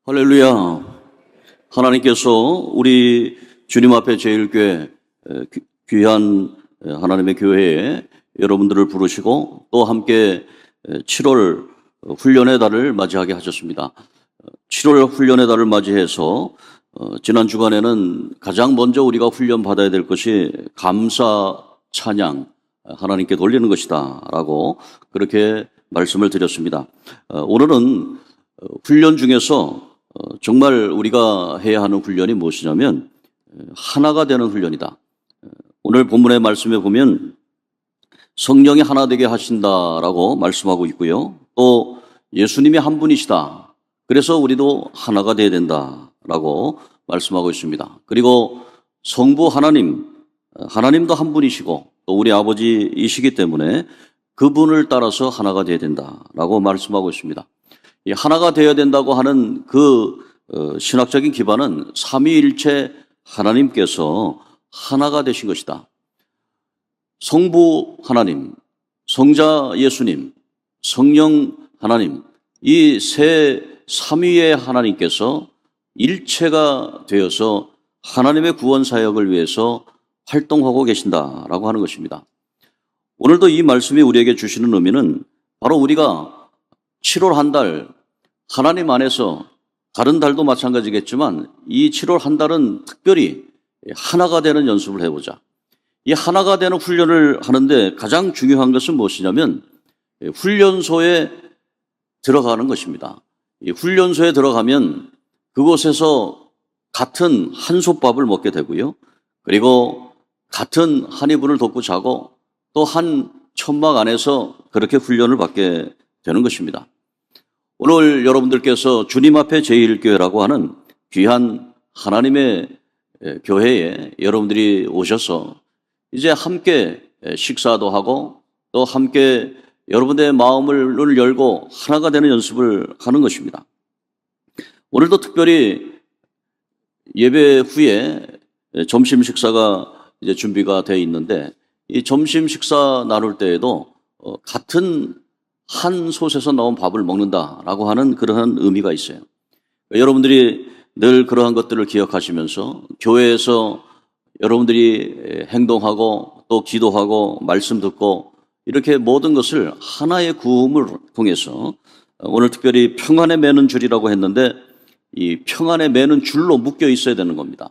할렐루야. 하나님께서 우리 주님 앞에 제일교회 귀한 하나님의 교회에 여러분들을 부르시고 또 함께 7월 훈련의 달을 맞이하게 하셨습니다. 7월 훈련의 달을 맞이해서 지난 주간에는 가장 먼저 우리가 훈련 받아야 될 것이 감사 찬양 하나님께 돌리는 것이다 라고 그렇게 말씀을 드렸습니다. 오늘은 훈련 중에서 정말 우리가 해야 하는 훈련이 무엇이냐면 하나가 되는 훈련이다. 오늘 본문의 말씀에 보면 성령이 하나 되게 하신다라고 말씀하고 있고요. 또 예수님이 한 분이시다. 그래서 우리도 하나가 되어야 된다라고 말씀하고 있습니다. 그리고 성부 하나님도 한 분이시고 또 우리 아버지이시기 때문에 그분을 따라서 하나가 되어야 된다라고 말씀하고 있습니다. 이 하나가 되어야 된다고 하는 그 신학적인 기반은 삼위일체 하나님께서 하나가 되신 것이다. 성부 하나님, 성자 예수님, 성령 하나님, 이 세 삼위의 하나님께서 일체가 되어서 하나님의 구원 사역을 위해서 활동하고 계신다라고 하는 것입니다. 오늘도 이 말씀이 우리에게 주시는 의미는 바로 우리가 7월 한 달 하나님 안에서 다른 달도 마찬가지겠지만 이 7월 한 달은 특별히 하나가 되는 연습을 해보자. 이 하나가 되는 훈련을 하는데 가장 중요한 것은 무엇이냐면 훈련소에 들어가는 것입니다. 이 훈련소에 들어가면 그곳에서 같은 한솥밥을 먹게 되고요. 그리고 같은 한 이불을 덮고 자고 또 한 천막 안에서 그렇게 훈련을 받게 되는 것입니다. 오늘 여러분들께서 주님 앞에 제1교회라고 하는 귀한 하나님의 교회에 여러분들이 오셔서 이제 함께 식사도 하고 또 함께 여러분들의 마음을 열고 하나가 되는 연습을 하는 것입니다. 오늘도 특별히 예배 후에 점심 식사가 이제 준비가 되어 있는데 이 점심 식사 나눌 때에도 같은 한 솥에서 나온 밥을 먹는다라고 하는 그러한 의미가 있어요. 여러분들이 늘 그러한 것들을 기억하시면서 교회에서 여러분들이 행동하고 또 기도하고 말씀 듣고 이렇게 모든 것을 하나의 구음을 통해서 오늘 특별히 평안에 매는 줄이라고 했는데 이 평안에 매는 줄로 묶여 있어야 되는 겁니다.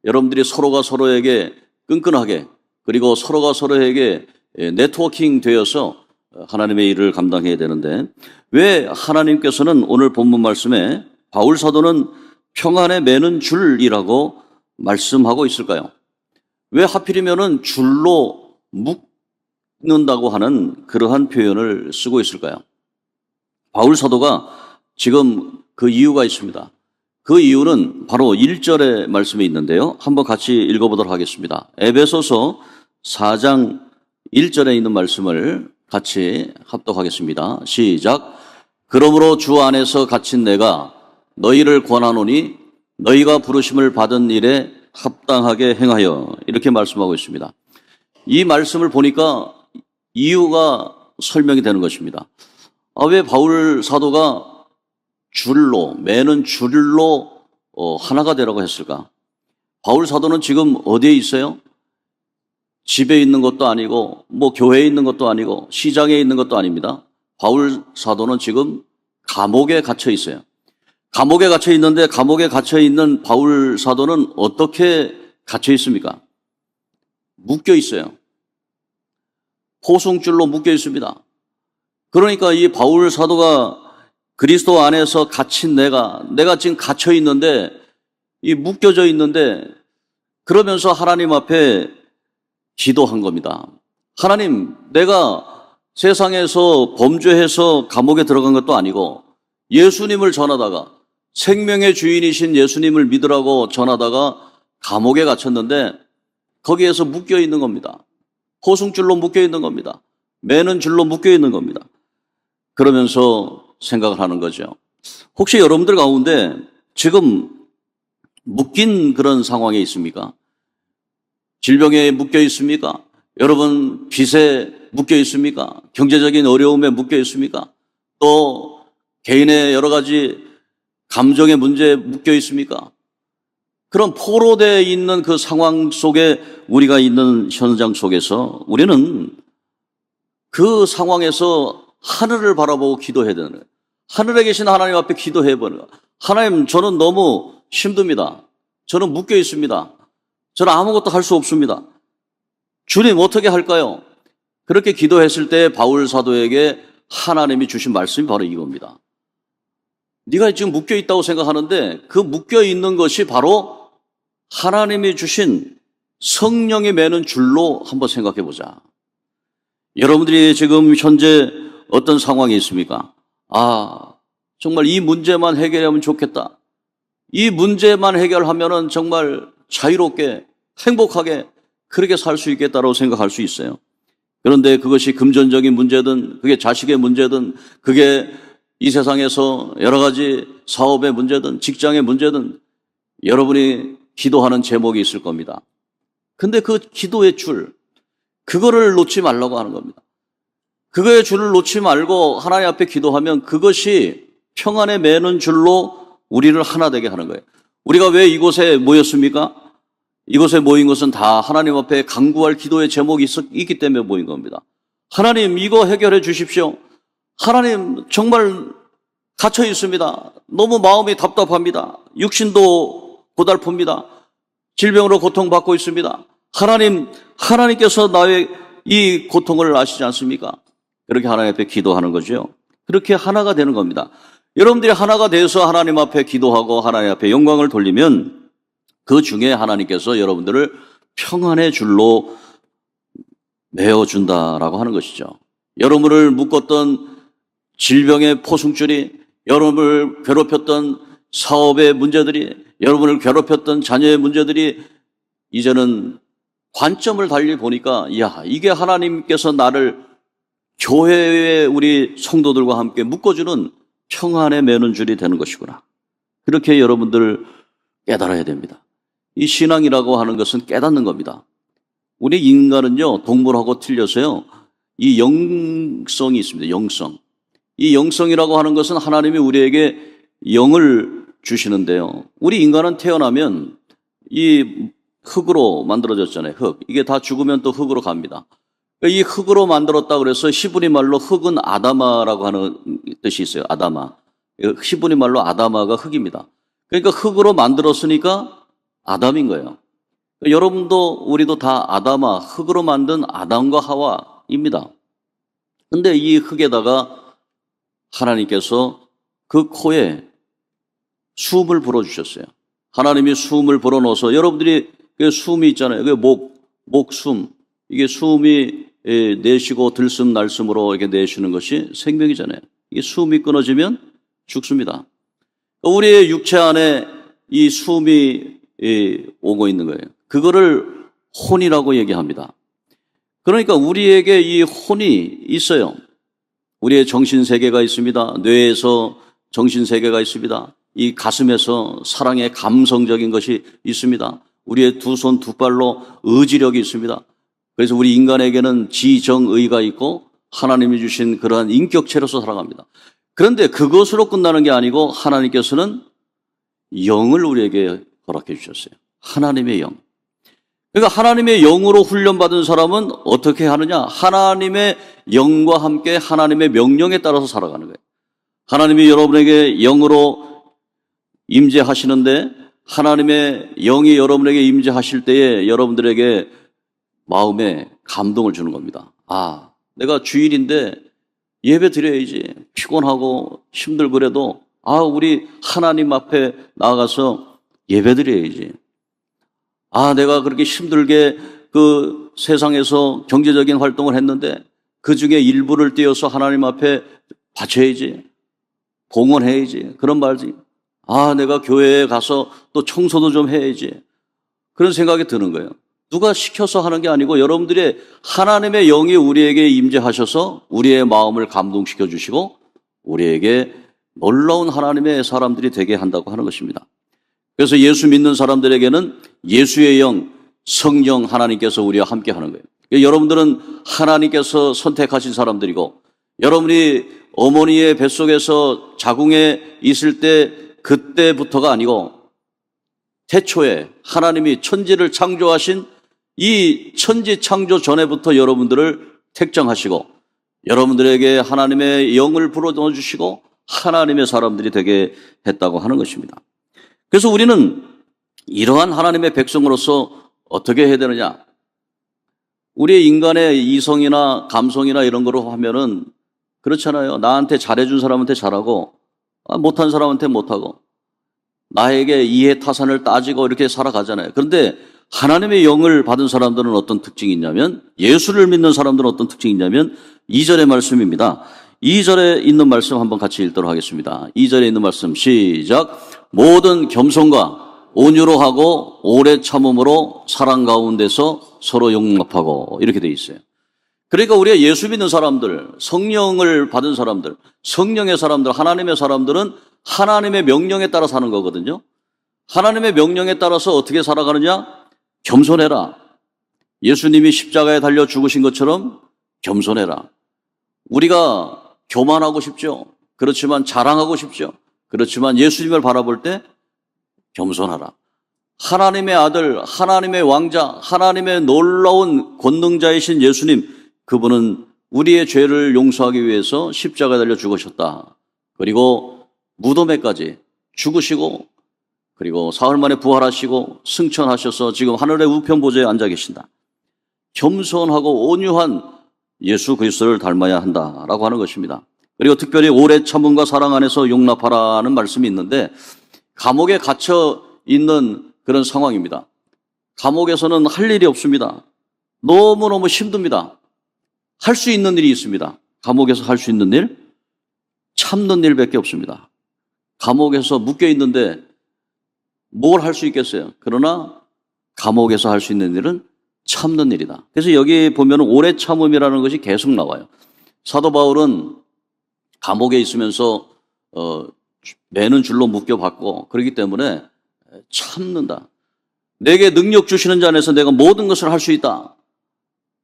여러분들이 서로가 서로에게 끈끈하게 그리고 서로가 서로에게 네트워킹 되어서 하나님의 일을 감당해야 되는데 왜 하나님께서는 오늘 본문 말씀에 바울 사도는 평안에 매는 줄이라고 말씀하고 있을까요? 왜 하필이면은 줄로 묶는다고 하는 그러한 표현을 쓰고 있을까요? 바울 사도가 지금 그 이유가 있습니다. 그 이유는 바로 1절의 말씀에 있는데요. 한번 같이 읽어보도록 하겠습니다. 에베소서 4장 1절에 있는 말씀을 같이 합독하겠습니다. 시작. 그러므로 주 안에서 갇힌 내가 너희를 권하노니 너희가 부르심을 받은 일에 합당하게 행하여 이렇게 말씀하고 있습니다. 이 말씀을 보니까 이유가 설명이 되는 것입니다. 왜 바울 사도가 줄로 매는 줄로 하나가 되라고 했을까? 바울 사도는 지금 어디에 있어요? 집에 있는 것도 아니고 교회에 있는 것도 아니고 시장에 있는 것도 아닙니다. 바울 사도는 지금 감옥에 갇혀 있어요. 감옥에 갇혀 있는데 감옥에 갇혀 있는 바울 사도는 어떻게 갇혀 있습니까? 묶여 있어요. 포승줄로 묶여 있습니다. 그러니까 이 바울 사도가 그리스도 안에서 갇힌 내가 지금 갇혀 있는데 이 묶여져 있는데 그러면서 하나님 앞에 기도한 겁니다. 하나님, 내가 세상에서 범죄해서 감옥에 들어간 것도 아니고 예수님을 전하다가 생명의 주인이신 예수님을 믿으라고 전하다가 감옥에 갇혔는데 거기에서 묶여 있는 겁니다. 포승줄로 묶여 있는 겁니다. 매는 줄로 묶여 있는 겁니다. 그러면서 생각을 하는 거죠. 혹시 여러분들 가운데 지금 묶인 그런 상황에 있습니까? 질병에 묶여 있습니까? 여러분 빚에 묶여 있습니까? 경제적인 어려움에 묶여 있습니까? 또 개인의 여러 가지 감정의 문제에 묶여 있습니까? 그런 포로되어 있는 그 상황 속에 우리가 있는 현장 속에서 우리는 그 상황에서 하늘을 바라보고 기도해야 되는 거예요. 하늘에 계신 하나님 앞에 기도해 보는 거예요. 하나님, 저는 너무 힘듭니다. 저는 묶여 있습니다. 저는 아무것도 할 수 없습니다. 주님, 어떻게 할까요? 그렇게 기도했을 때 바울 사도에게 하나님이 주신 말씀이 바로 이겁니다. 네가 지금 묶여 있다고 생각하는데 그 묶여 있는 것이 바로 하나님이 주신 성령이 매는 줄로 한번 생각해 보자. 여러분들이 지금 현재 어떤 상황이 있습니까? 정말 이 문제만 해결하면 좋겠다. 이 문제만 해결하면은 정말 자유롭게 행복하게 그렇게 살 수 있겠다고 생각할 수 있어요. 그런데 그것이 금전적인 문제든 그게 자식의 문제든 그게 이 세상에서 여러 가지 사업의 문제든 직장의 문제든 여러분이 기도하는 제목이 있을 겁니다. 근데 그 기도의 줄, 그거를 놓지 말라고 하는 겁니다. 그거의 줄을 놓지 말고 하나님 앞에 기도하면 그것이 평안에 매는 줄로 우리를 하나 되게 하는 거예요. 우리가 왜 이곳에 모였습니까? 이곳에 모인 것은 다 하나님 앞에 간구할 기도의 제목이 있기 때문에 모인 겁니다. 하나님, 이거 해결해 주십시오. 하나님, 정말 갇혀 있습니다. 너무 마음이 답답합니다. 육신도 고달픕니다. 질병으로 고통받고 있습니다. 하나님, 하나님께서 나의 이 고통을 아시지 않습니까? 그렇게 하나님 앞에 기도하는 거죠. 그렇게 하나가 되는 겁니다. 여러분들이 하나가 되어서 하나님 앞에 기도하고 하나님 앞에 영광을 돌리면 그 중에 하나님께서 여러분들을 평안의 줄로 메어준다라고 하는 것이죠. 여러분을 묶었던 질병의 포승줄이, 여러분을 괴롭혔던 사업의 문제들이, 여러분을 괴롭혔던 자녀의 문제들이 이제는 관점을 달리 보니까 이게 하나님께서 나를 교회의 우리 성도들과 함께 묶어주는 평안에 매는 줄이 되는 것이구나. 그렇게 여러분들 깨달아야 됩니다. 이 신앙이라고 하는 것은 깨닫는 겁니다. 우리 인간은요, 동물하고 틀려서요, 이 영성이 있습니다. 영성. 이 영성이라고 하는 것은 하나님이 우리에게 영을 주시는데요. 우리 인간은 태어나면 이 흙으로 만들어졌잖아요. 흙. 이게 다 죽으면 또 흙으로 갑니다. 이 흙으로 만들었다 그래서 히브리 말로 흙은 아다마라고 하는 뜻이 있어요. 아다마. 히브리 말로 아다마가 흙입니다. 그러니까 흙으로 만들었으니까 아담인 거예요. 여러분도 우리도 다 아다마, 흙으로 만든 아담과 하와입니다. 근데 이 흙에다가 하나님께서 그 코에 숨을 불어주셨어요. 하나님이 숨을 불어넣어서 여러분들이 그 숨이 있잖아요. 그 목숨. 이게 숨이 내쉬고 들숨 날숨으로 이렇게 내쉬는 것이 생명이잖아요. 이게 숨이 끊어지면 죽습니다. 우리의 육체 안에 이 숨이 오고 있는 거예요. 그거를 혼이라고 얘기합니다. 그러니까 우리에게 이 혼이 있어요. 우리의 정신세계가 있습니다. 뇌에서 정신세계가 있습니다. 이 가슴에서 사랑의 감성적인 것이 있습니다. 우리의 두 손, 두 발로 의지력이 있습니다. 그래서 우리 인간에게는 지정의가 있고 하나님이 주신 그러한 인격체로서 살아갑니다. 그런데 그것으로 끝나는 게 아니고 하나님께서는 영을 우리에게 허락해 주셨어요. 하나님의 영. 그러니까 하나님의 영으로 훈련받은 사람은 어떻게 하느냐? 하나님의 영과 함께 하나님의 명령에 따라서 살아가는 거예요. 하나님이 여러분에게 영으로 임재하시는데 하나님의 영이 여러분에게 임재하실 때에 여러분들에게 마음에 감동을 주는 겁니다. 내가 주일인데 예배 드려야지. 피곤하고 힘들고 그래도 우리 하나님 앞에 나아가서 예배 드려야지. 내가 그렇게 힘들게 그 세상에서 경제적인 활동을 했는데 그 중에 일부를 떼어서 하나님 앞에 바쳐야지. 봉헌해야지. 그런 말지. 내가 교회에 가서 또 청소도 좀 해야지. 그런 생각이 드는 거예요. 누가 시켜서 하는 게 아니고 여러분들의 하나님의 영이 우리에게 임재하셔서 우리의 마음을 감동시켜 주시고 우리에게 놀라운 하나님의 사람들이 되게 한다고 하는 것입니다. 그래서 예수 믿는 사람들에게는 예수의 영, 성령 하나님께서 우리와 함께 하는 거예요. 여러분들은 하나님께서 선택하신 사람들이고 여러분이 어머니의 뱃속에서 자궁에 있을 때 그때부터가 아니고 태초에 하나님이 천지를 창조하신 이 천지 창조 전에부터 여러분들을 택정하시고 여러분들에게 하나님의 영을 불어넣어 주시고 하나님의 사람들이 되게 했다고 하는 것입니다. 그래서 우리는 이러한 하나님의 백성으로서 어떻게 해야 되느냐? 우리 인간의 이성이나 감성이나 이런 거로 하면은 그렇잖아요. 나한테 잘해준 사람한테 잘하고 못한 사람한테 못하고 나에게 이해 타산을 따지고 이렇게 살아가잖아요. 그런데 하나님의 영을 받은 사람들은 어떤 특징이 있냐면, 예수를 믿는 사람들은 어떤 특징이 있냐면 2절의 말씀입니다. 2절에 있는 말씀 한번 같이 읽도록 하겠습니다. 2절에 있는 말씀 시작. 모든 겸손과 온유로 하고 오래 참음으로 사랑 가운데서 서로 용납하고, 이렇게 돼 있어요. 그러니까 우리가 예수 믿는 사람들, 성령을 받은 사람들, 성령의 사람들, 하나님의 사람들은 하나님의 명령에 따라 사는 거거든요. 하나님의 명령에 따라서 어떻게 살아가느냐? 겸손해라. 예수님이 십자가에 달려 죽으신 것처럼 겸손해라. 우리가 교만하고 싶죠. 그렇지만 자랑하고 싶죠. 그렇지만 예수님을 바라볼 때 겸손하라. 하나님의 아들, 하나님의 왕자, 하나님의 놀라운 권능자이신 예수님, 그분은 우리의 죄를 용서하기 위해서 십자가에 달려 죽으셨다. 그리고 무덤에까지 죽으시고, 그리고 사흘 만에 부활하시고 승천하셔서 지금 하늘의 우편 보좌에 앉아 계신다. 겸손하고 온유한 예수 그리스도를 닮아야 한다라고 하는 것입니다. 그리고 특별히 오래 참음과 사랑 안에서 용납하라는 말씀이 있는데, 감옥에 갇혀 있는 그런 상황입니다. 감옥에서는 할 일이 없습니다. 너무너무 힘듭니다. 할 수 있는 일이 있습니다. 감옥에서 할 수 있는 일? 참는 일밖에 없습니다. 감옥에서 묶여 있는데 뭘 할 수 있겠어요? 그러나 감옥에서 할 수 있는 일은 참는 일이다. 그래서 여기 보면 오래 참음이라는 것이 계속 나와요. 사도 바울은 감옥에 있으면서 매는 줄로 묶여봤고, 그렇기 때문에 참는다. 내게 능력 주시는 자 안에서 내가 모든 것을 할 수 있다.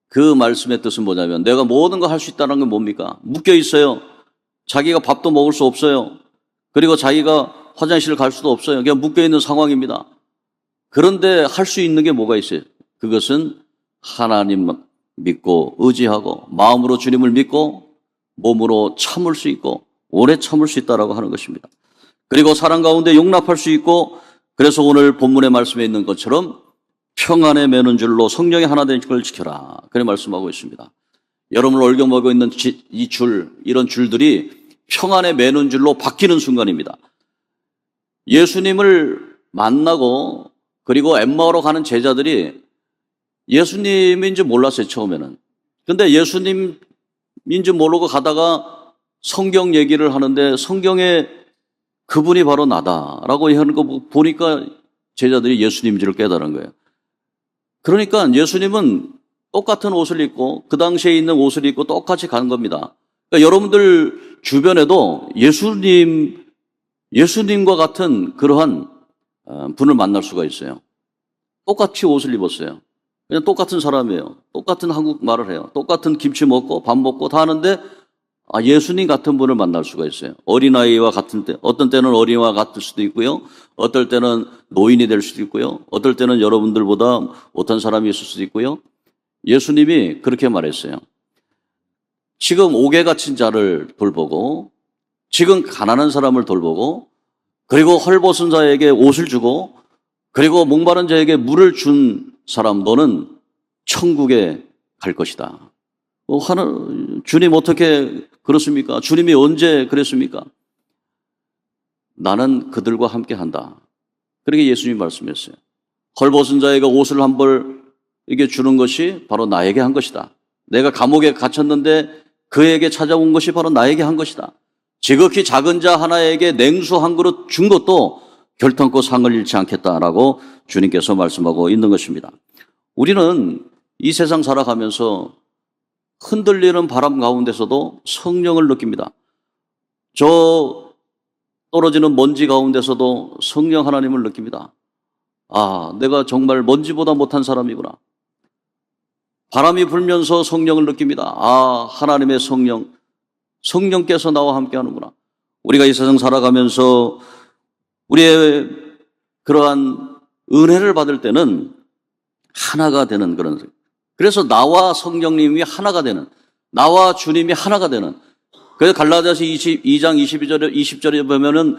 그 말씀의 뜻은 뭐냐면, 내가 모든 걸 할 수 있다는 건 뭡니까? 묶여 있어요. 자기가 밥도 먹을 수 없어요. 그리고 자기가 화장실을 갈 수도 없어요. 그냥 묶여 있는 상황입니다. 그런데 할 수 있는 게 뭐가 있어요? 그것은 하나님 믿고 의지하고 마음으로 주님을 믿고 몸으로 참을 수 있고 오래 참을 수 있다라고 하는 것입니다. 그리고 사랑 가운데 용납할 수 있고, 그래서 오늘 본문의 말씀에 있는 것처럼 평안에 매는 줄로 성령의 하나 된 걸 지켜라. 그렇게 말씀하고 있습니다. 여러분을 얽어먹고 있는 이 줄, 이런 줄들이 평안에 매는 줄로 바뀌는 순간입니다. 예수님을 만나고 그리고 엠마오로 가는 제자들이 예수님인지 몰랐어요, 처음에는. 근데 예수님인지 모르고 가다가 성경 얘기를 하는데 성경에 그분이 바로 나다라고 하는 거 보니까 제자들이 예수님인지를 깨달은 거예요. 그러니까 예수님은 똑같은 옷을 입고 그 당시에 있는 옷을 입고 똑같이 가는 겁니다. 그러니까 여러분들 주변에도 예수님과 같은 그러한 분을 만날 수가 있어요. 똑같이 옷을 입었어요. 그냥 똑같은 사람이에요. 똑같은 한국말을 해요. 똑같은 김치 먹고 밥 먹고 다 하는데 예수님 같은 분을 만날 수가 있어요. 어린아이와 같은 때, 어떤 때는 어린아이와 같을 수도 있고요. 어떨 때는 노인이 될 수도 있고요. 어떨 때는 여러분들보다 못한 사람이 있을 수도 있고요. 예수님이 그렇게 말했어요. 지금 옥에 갇힌 자를 돌보고, 지금 가난한 사람을 돌보고, 그리고 헐벗은 자에게 옷을 주고, 그리고 목마른 자에게 물을 준 사람, 너는 천국에 갈 것이다. 주님 어떻게 그렇습니까? 주님이 언제 그랬습니까? 나는 그들과 함께 한다. 그렇게 예수님이 말씀했어요. 헐벗은 자에게 옷을 한 벌 이게 주는 것이 바로 나에게 한 것이다. 내가 감옥에 갇혔는데 그에게 찾아온 것이 바로 나에게 한 것이다. 지극히 작은 자 하나에게 냉수 한 그릇 준 것도 결탄코 상을 잃지 않겠다라고 주님께서 말씀하고 있는 것입니다. 우리는 이 세상 살아가면서 흔들리는 바람 가운데서도 성령을 느낍니다. 저 떨어지는 먼지 가운데서도 성령 하나님을 느낍니다. 내가 정말 먼지보다 못한 사람이구나. 바람이 불면서 성령을 느낍니다. 하나님의 성령께서 나와 함께 하는구나. 우리가 이 세상 살아가면서 우리의 그러한 은혜를 받을 때는 하나가 되는 그런, 그래서 나와 성령님이 하나가 되는, 나와 주님이 하나가 되는. 그래서 갈라디아서 22장 20절에 보면은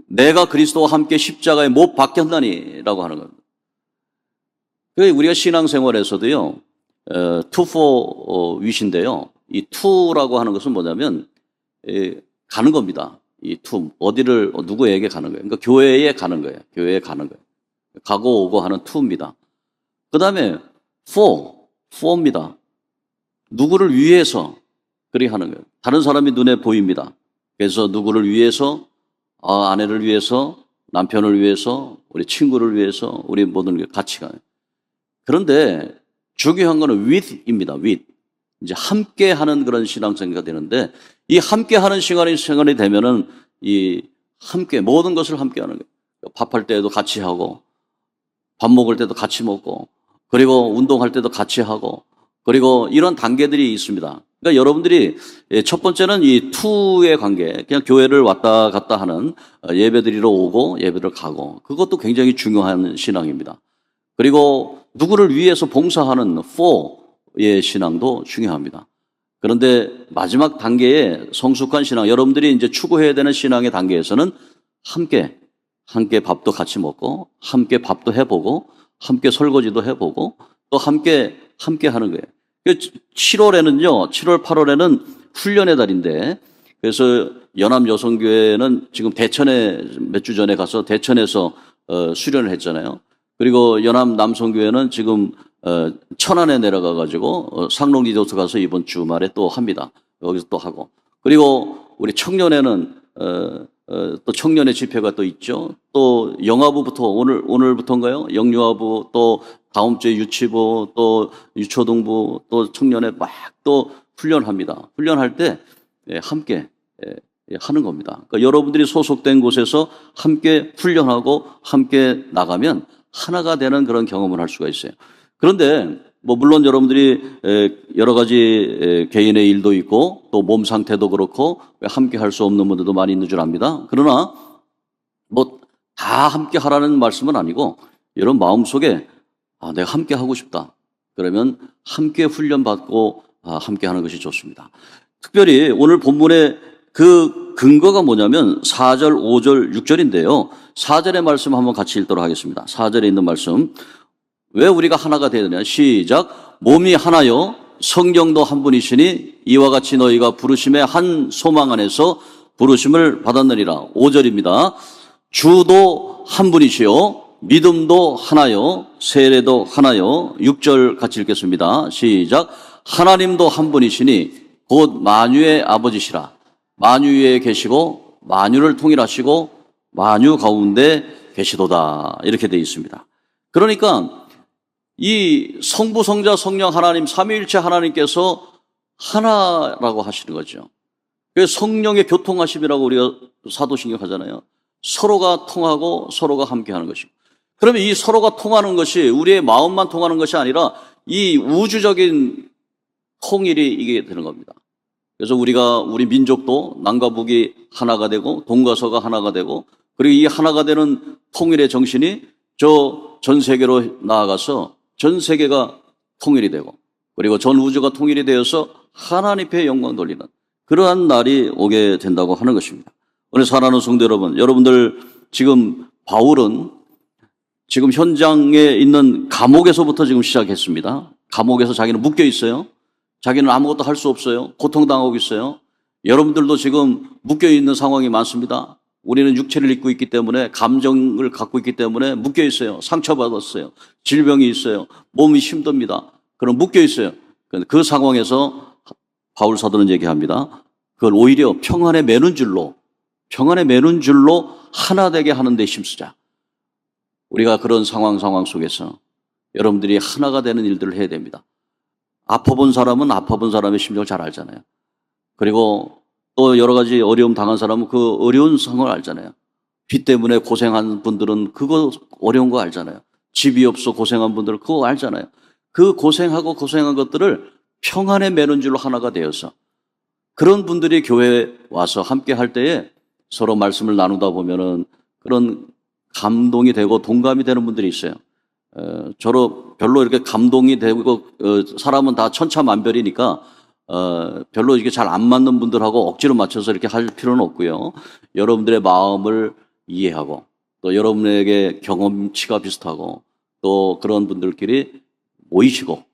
내가 그리스도와 함께 십자가에 못 박혔나니라고 하는 겁니다. 우리가 신앙생활에서도요, 투 포 위신데요. 이 투라고 하는 것은 뭐냐면 가는 겁니다. 이 투, 어디를 누구에게 가는 거예요. 그러니까 교회에 가는 거예요. 교회에 가는 거예요. 가고 오고 하는 투입니다. 그 다음에 포입니다. 누구를 위해서 그리 하는 거예요. 다른 사람이 눈에 보입니다. 그래서 누구를 위해서, 아내를 위해서, 남편을 위해서, 우리 친구를 위해서, 우리 모든 게 같이 가요. 그런데 중요한 거는 with입니다. with. 이제 함께 하는 그런 신앙생활이 되는데, 이 함께 하는 시간이 되면은 이 함께 모든 것을 함께 하는 거예요. 밥할 때도 같이 하고, 밥 먹을 때도 같이 먹고, 그리고 운동할 때도 같이 하고, 그리고 이런 단계들이 있습니다. 그러니까 여러분들이 첫 번째는 이 투의 관계, 그냥 교회를 왔다 갔다 하는, 예배드리러 오고 예배를 가고, 그것도 굉장히 중요한 신앙입니다. 그리고 누구를 위해서 봉사하는 for의 신앙도 중요합니다. 그런데 마지막 단계의 성숙한 신앙, 여러분들이 이제 추구해야 되는 신앙의 단계에서는 함께 밥도 같이 먹고, 함께 밥도 해보고, 함께 설거지도 해보고, 또 함께 하는 거예요. 7월에는요, 7월, 8월에는 훈련의 달인데, 그래서 연합여성교회는 지금 대천에 몇 주 전에 가서 대천에서 수련을 했잖아요. 그리고 연합남성교회는 지금 천안에 내려가 가지고 상록리조트 가서 이번 주말에 또 합니다. 여기서 또 하고. 그리고 우리 청년회는 또 청년의 집회가 또 있죠. 또 영화부부터 오늘부터인가요? 영유아부, 또 다음 주에 유치부, 또 유초등부, 또 청년회 막 또 훈련합니다. 훈련할 때 함께 하는 겁니다. 그러니까 여러분들이 소속된 곳에서 함께 훈련하고 함께 나가면 하나가 되는 그런 경험을 할 수가 있어요. 그런데 물론 여러분들이 여러 가지 개인의 일도 있고 또 몸 상태도 그렇고 함께 할 수 없는 분들도 많이 있는 줄 압니다. 그러나 다 함께 하라는 말씀은 아니고 여러분 마음속에 내가 함께 하고 싶다. 그러면 함께 훈련받고 함께 하는 것이 좋습니다. 특별히 오늘 본문의 그 근거가 뭐냐면 4절, 5절, 6절인데요. 4절의 말씀 한번 같이 읽도록 하겠습니다. 4절에 있는 말씀. 왜 우리가 하나가 되야 되냐? 시작. 몸이 하나요, 성령도 한 분이시니 이와 같이 너희가 부르심의 한 소망 안에서 부르심을 받았느니라. 5절입니다. 주도 한 분이시요, 믿음도 하나요, 세례도 하나요. 6절 같이 읽겠습니다. 시작. 하나님도 한 분이시니 곧 만유의 아버지시라. 만유 위에 계시고 만유를 통일하시고 만유 가운데 계시도다. 이렇게 되어 있습니다. 그러니까 이 성부, 성자, 성령 하나님, 삼위일체 하나님께서 하나라고 하시는 거죠. 그래서 성령의 교통하심이라고 우리가 사도신경 하잖아요. 서로가 통하고 서로가 함께하는 것이고. 그러면 이 서로가 통하는 것이 우리의 마음만 통하는 것이 아니라 이 우주적인 통일이 이게 되는 겁니다. 그래서 우리 민족도 남과 북이 하나가 되고 동과 서가 하나가 되고, 그리고 이 하나가 되는 통일의 정신이 전 세계로 나아가서 전 세계가 통일이 되고, 그리고 전 우주가 통일이 되어서 하나님의 영광 돌리는 그러한 날이 오게 된다고 하는 것입니다. 오늘 사랑하는 성도 여러분, 여러분들 지금 바울은 지금 현장에 있는 감옥에서부터 지금 시작했습니다. 감옥에서 자기는 묶여 있어요. 자기는 아무것도 할 수 없어요. 고통당하고 있어요. 여러분들도 지금 묶여 있는 상황이 많습니다. 우리는 육체를 입고 있기 때문에, 감정을 갖고 있기 때문에 묶여 있어요. 상처받았어요. 질병이 있어요. 몸이 힘듭니다. 그럼 묶여 있어요. 그 상황에서 바울 사도는 얘기합니다. 그걸 오히려 평안에 매는 줄로 하나 되게 하는 데 힘쓰자. 우리가 그런 상황 속에서 여러분들이 하나가 되는 일들을 해야 됩니다. 아파본 사람은 아파본 사람의 심정을 잘 알잖아요. 그리고 또 여러 가지 어려움 당한 사람은 그 어려운 상황을 알잖아요. 빚 때문에 고생한 분들은 그거 어려운 거 알잖아요. 집이 없어 고생한 분들은 그거 알잖아요. 그 고생한 것들을 평안에 매는 줄로 하나가 되어서, 그런 분들이 교회에 와서 함께 할 때에 서로 말씀을 나누다 보면은 그런 감동이 되고 동감이 되는 분들이 있어요. 저로 별로 이렇게 감동이 되고 사람은 다 천차만별이니까 별로 이게 잘 안 맞는 분들하고 억지로 맞춰서 이렇게 할 필요는 없고요. 여러분들의 마음을 이해하고 또 여러분에게 경험치가 비슷하고 또 그런 분들끼리 모이시고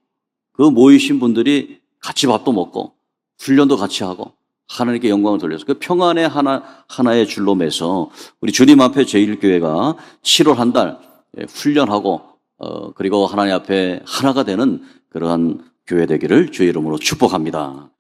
그 모이신 분들이 같이 밥도 먹고 훈련도 같이 하고 하나님께 영광을 돌려서 그 평안의 하나의 줄로 매서 우리 주님 앞에 제1교회가 7월 한 달 훈련하고 그리고 하나님 앞에 하나가 되는 그러한 교회 되기를 주의 이름으로 축복합니다.